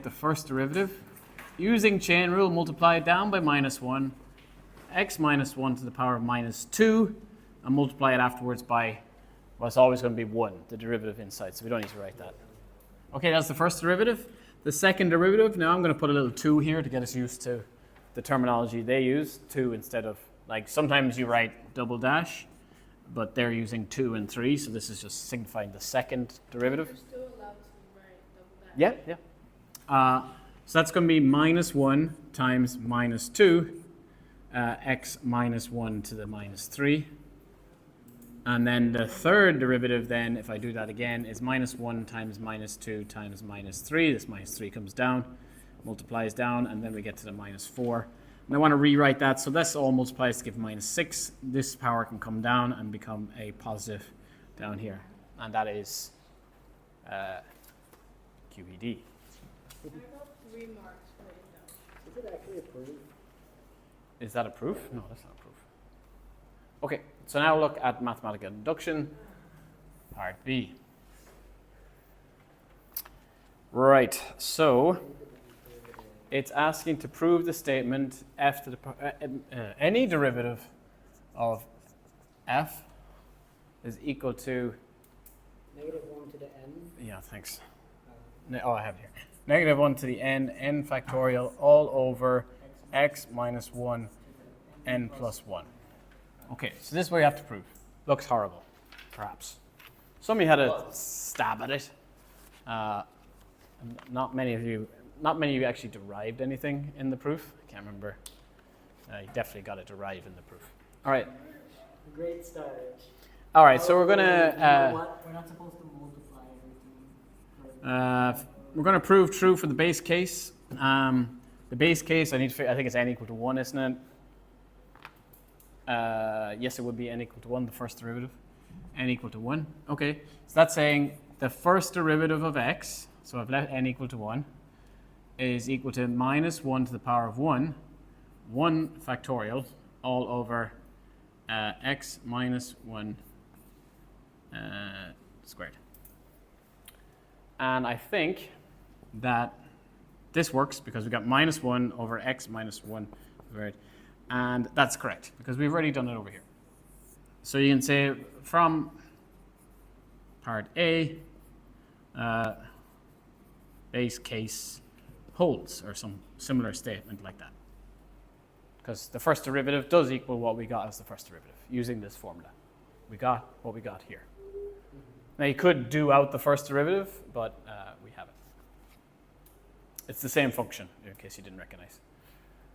The first derivative, using chain rule, multiply it down by -1, x minus 1 to the power of -2, and multiply it afterwards by, well, it's always going to be 1, the derivative inside, so we don't need to write that. Okay, that's the first derivative. The second derivative, now I'm going to put a little 2 here to get us used to the terminology they use, 2 instead of, like, sometimes you write double dash, but they're using 2 and 3, so this is just signifying the second derivative. You're still allowed to write double dash. Yeah, yeah. So that's going to be -1 times -2, x minus 1 to the -3. And then the third derivative then, if I do that again, is -1 times -2 times -3. This -3 comes down, multiplies down, and then we get to the -4. And I want to rewrite that, so this all multiplies to give -6. This power can come down and become a positive down here. And that is QED. I got 3 marks for induction. Is it actually a proof? Is that a proof? No, that's not a proof. Okay, so now look at mathematical induction, part B. Right, so it's asking to prove the statement f to the any derivative of f is equal to -1 to the n. yeah, thanks. Oh, I have it here. -1 to the n factorial all over x minus 1 n plus 1. Okay, so this is what you have to prove. Looks horrible, perhaps. Some of you had a stab at it. Not many of you actually derived anything in the proof. I can't remember. You definitely got it derived in the proof. All right. Great start. All right, so we're going You know to... what? We're not supposed to multiply everything. we're going to prove true for the base case. The base case, I think it's n equal to 1, isn't it? Yes, it would be n equal to 1, the first derivative. N equal to 1. Okay, so that's saying the first derivative of x, so I've left n equal to 1, is equal to -1 to the power of 1, 1 factorial, all over x minus 1 squared. And I think that this works because we got -1 over x minus 1 squared. And that's correct because we've already done it over here. So you can say from part A, base case holds, or some similar statement like that. Because the first derivative does equal what we got as the first derivative using this formula. We got what we got here. Now you could do out the first derivative, but we haven't. It's the same function, in case you didn't recognize.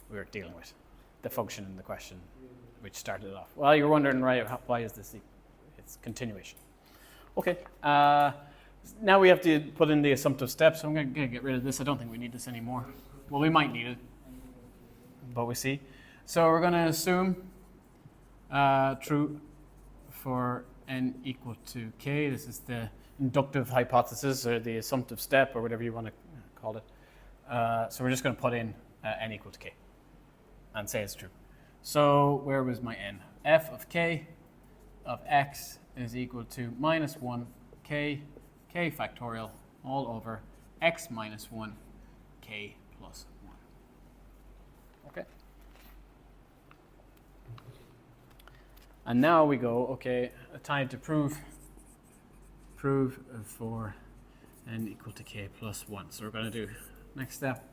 We were dealing with the function in the question which started it off. Well, you're wondering, right, why is this? It's continuation. Okay, now we have to put in the assumptive steps. So I'm going to get rid of this. I don't think we need this anymore. Well, we might need it, but we see. So we're going to assume true for n equal to k. This is the inductive hypothesis or the assumptive step or whatever you want to call it. So we're just going to put in n equal to k and say it's true. So where was my n? F of k of x is equal to -1 k factorial all over x minus 1 k plus 1. Okay. And now we go, okay, time to prove for n equal to k plus 1. So we're going to do next step.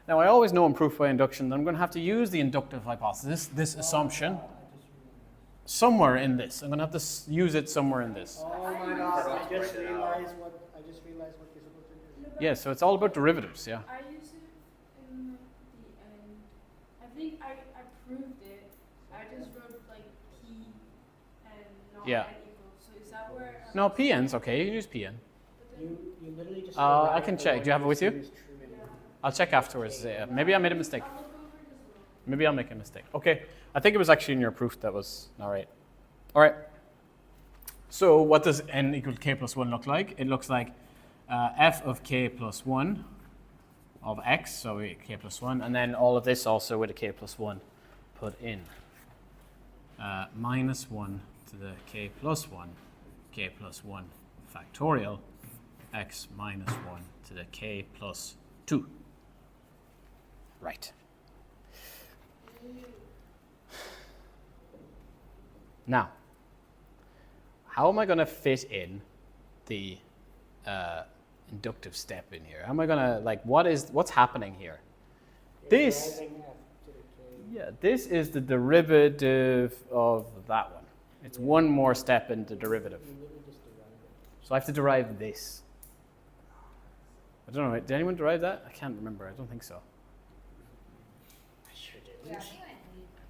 Now I always know in proof by induction that I'm going to have to use the inductive hypothesis, this assumption, somewhere in this. I'm going to have to use it somewhere in this. Oh my god, I just realized what you're supposed to do. Yeah, so it's all about derivatives, yeah. I use it in the end. I think I proved it. I just wrote like P and not Yeah. N equals. So is that where? No, PN's okay, you can use PN. You literally just. I can check. Do you have it with you? I'll check afterwards. Maybe I made a mistake. I'll look over it as well. Maybe I'll make a mistake. Okay, I think it was actually in your proof that was all right. All right. So what does n equal to k plus 1 look like? It looks like f of k plus 1 of x, so we k plus 1, and then all of this also with a k plus 1 put in. -1 to the k plus 1 factorial x minus 1 to the k plus 2. Right. Now, how am I going to fit in the inductive step in here? How am I going to, like, what's happening here? This, yeah, this is the derivative of that one. It's one more step in the derivative. So I have to derive this. I don't know, did anyone derive that? I can't remember, I don't think so. I sure did.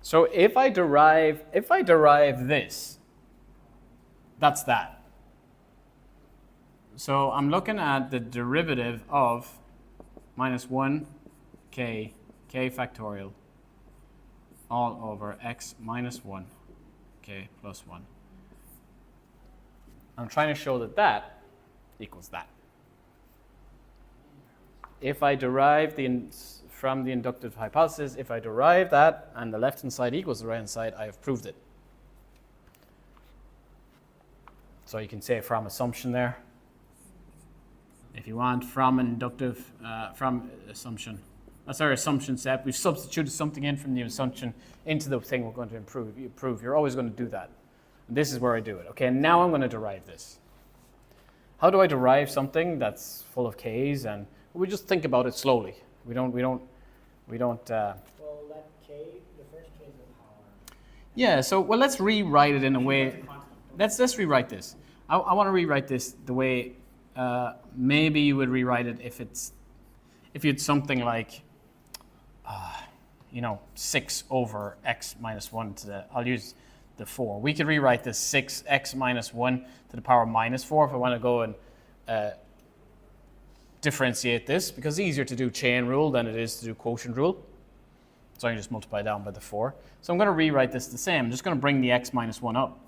So if I derive this, that's that. So I'm looking at the derivative of minus 1k, k factorial, all over x minus 1, k plus 1. I'm trying to show that that equals that. If I derive from the inductive hypothesis, if I derive that and the left-hand side equals the right-hand side, I have proved it. So you can say from assumption there. If you want from inductive, from assumption. That's our assumption step. We've substituted something in from the assumption into the thing we're going to improve. You're always going to do that. And this is where I do it. Okay, and now I'm going to derive this. How do I derive something that's full of k's? And we just think about it slowly. We don't. Well, that k, the first k is the power. Yeah. So well, let's rewrite it in a way. Let's rewrite this. I want to rewrite this the way maybe you would rewrite it if you had something like 6 over x minus 1 to the. I'll use the 4. We could rewrite this 6x minus 1 to the power minus 4 if I want to go and differentiate this, because it's easier to do chain rule than it is to do quotient rule. So I can just multiply down by the 4. So I'm going to rewrite this the same. I'm just going to bring the x minus 1 up.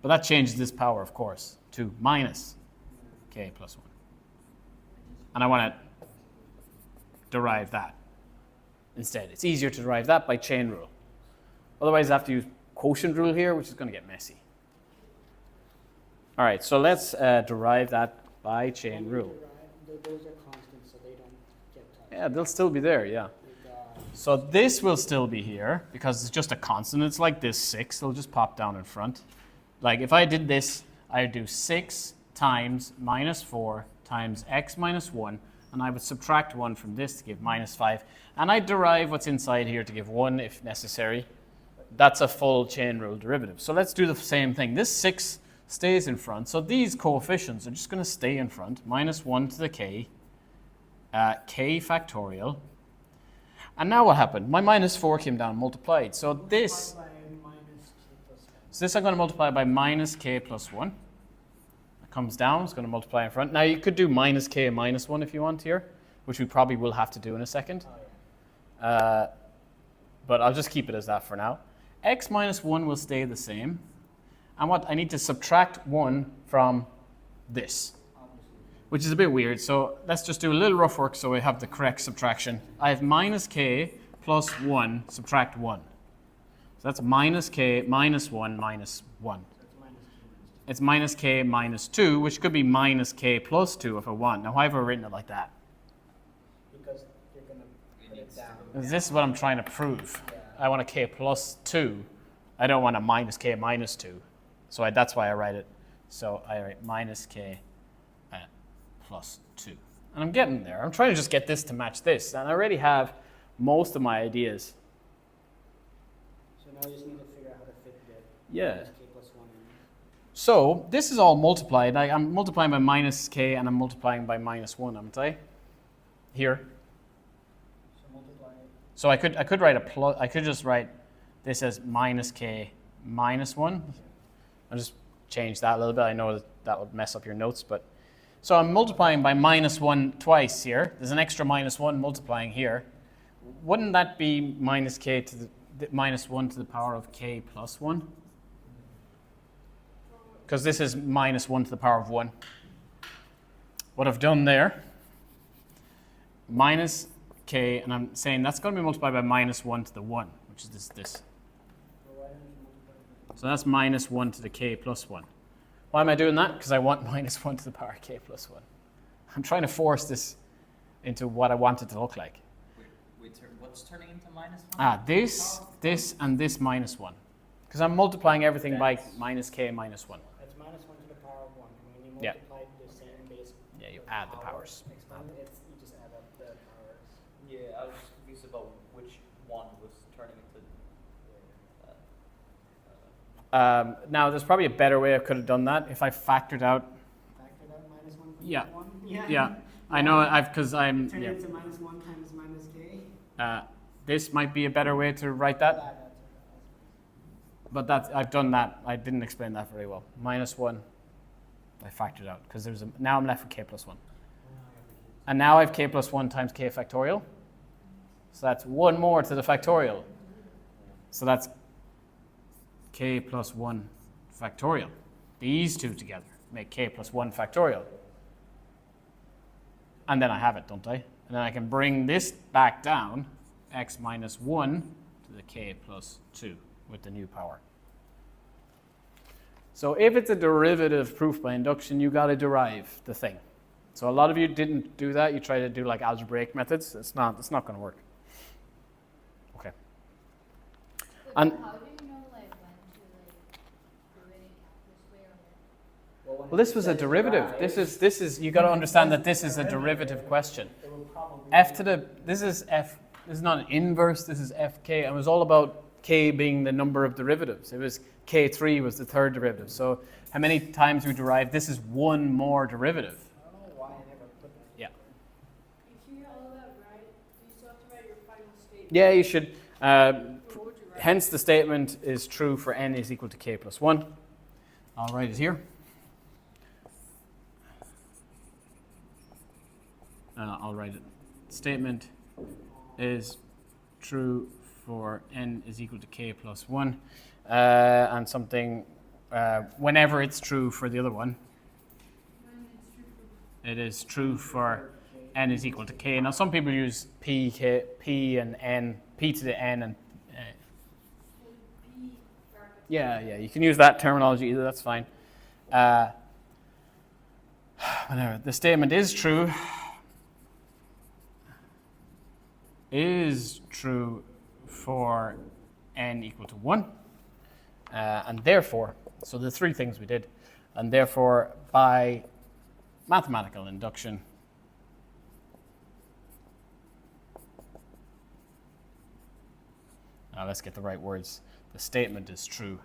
But that changes this power, of course, to minus k plus 1. And I want to derive that instead. It's easier to derive that by chain rule. Otherwise, I have to use quotient rule here, which is going to get messy. All right, so let's derive that by chain rule. Those are constants, so they don't get touched. Yeah, they'll still be there, yeah. So this will still be here because it's just a constant. It's like this 6. It'll just pop down in front. Like if I did this, I'd do 6 times minus 4 times x minus 1, and I would subtract 1 from this to give minus 5. And I'd derive what's inside here to give 1 if necessary. That's a full chain rule derivative. So let's do the same thing. This 6 stays in front. So these coefficients are just going to stay in front. Minus 1 to the k, k factorial. And now what happened? My minus 4 came down and multiplied. So this I'm going to multiply by minus k plus 1. It comes down. It's going to multiply in front. Now you could do minus k minus 1 if you want here, which we probably will have to do in a second. But I'll just keep it as that for now. X minus 1 will stay the same. And what I need to subtract 1 from this, which is a bit weird. So let's just do a little rough work so we have the correct subtraction. I have minus k plus 1, subtract 1. So that's minus k minus 1 minus 1. It's minus k minus 2, which could be minus k plus 2 if I want. Now, why have I written it like that? Because you're going to put it down. This is what I'm trying to prove. I want a k plus 2. I don't want a minus k minus 2. So that's why I write it. So I write minus k plus 2. And I'm getting there. I'm trying to just get this to match this. And I already have most of my ideas. So now you just need to figure out how to fit the Yeah. minus k plus 1 in. So this is all multiplied. I'm multiplying by minus k and I'm multiplying by minus 1, haven't I? Here. So multiply it. So I could write a plus. I could just write this as minus k minus 1. I'll just change that a little bit. I know that would mess up your notes, but so I'm multiplying by minus 1 twice here. There's an extra minus 1 multiplying here. Wouldn't that be minus k to the minus 1 to the power of k plus 1? Because this is minus 1 to the power of 1. What I've done there, minus k, and I'm saying that's going to be multiplied by minus 1 to the 1, which is this. So that's minus 1 to the k plus 1. Why am I doing that? Because I want minus 1 to the power k plus 1. I'm trying to force this into what I want it to look like. Wait, what's turning into minus 1? This, and this minus 1. Because I'm multiplying everything by That's- minus k minus 1. That's minus 1 to the power of 1. And when you Yeah. multiply the same base. Yeah, you the add the power powers. Exponent, you just add up the powers. Yeah, I was just confused about which one was turning into Now, there's probably a better way I could have done that if I factored out. Factor that minus 1 from Yeah. 1? Yeah, I know, because I'm. Turn Yeah. it into minus 1 times minus k. This might be a better way to write that, That's but I've done that. I didn't explain that very well. Minus 1, I factored out, because now I'm left with k plus 1. And now I have k plus 1 times k factorial. So that's 1 more to the factorial. So that's k plus 1 factorial. These two together make k plus 1 factorial. And then I have it, don't I? And then I can bring this back down, x minus 1 to the k plus 2 with the new power. So if it's a derivative proof by induction, you got to derive the thing. So a lot of you didn't do that. You try to do like algebraic methods. It's not going to work. Okay. And How do you know like when to do it in calculus way or well, this was a derivative. This is you got to understand that this is a derivative question. F to the this is not an inverse. This is fk, and it was all about k being the number of derivatives. It was k3 was the third derivative. So how many times we derived? This is one more derivative. I don't know why I never put that. Yeah. If you get all that right, you still have to write your final statement. Yeah, you should. What would you write? Hence, the statement is true for n is equal to k plus 1. I'll write it here. I'll write it. Statement is true for n is equal to k plus 1. And something, whenever it's true for the other one, When it's true for it is true for n is equal to k. Now, some people use p and n, p to the n, and P bracket. yeah, you can use that terminology either, that's fine. Whenever the statement is true for n equal to 1, and therefore, so the three things we did, and therefore by mathematical induction, now let's get the right words, the statement is true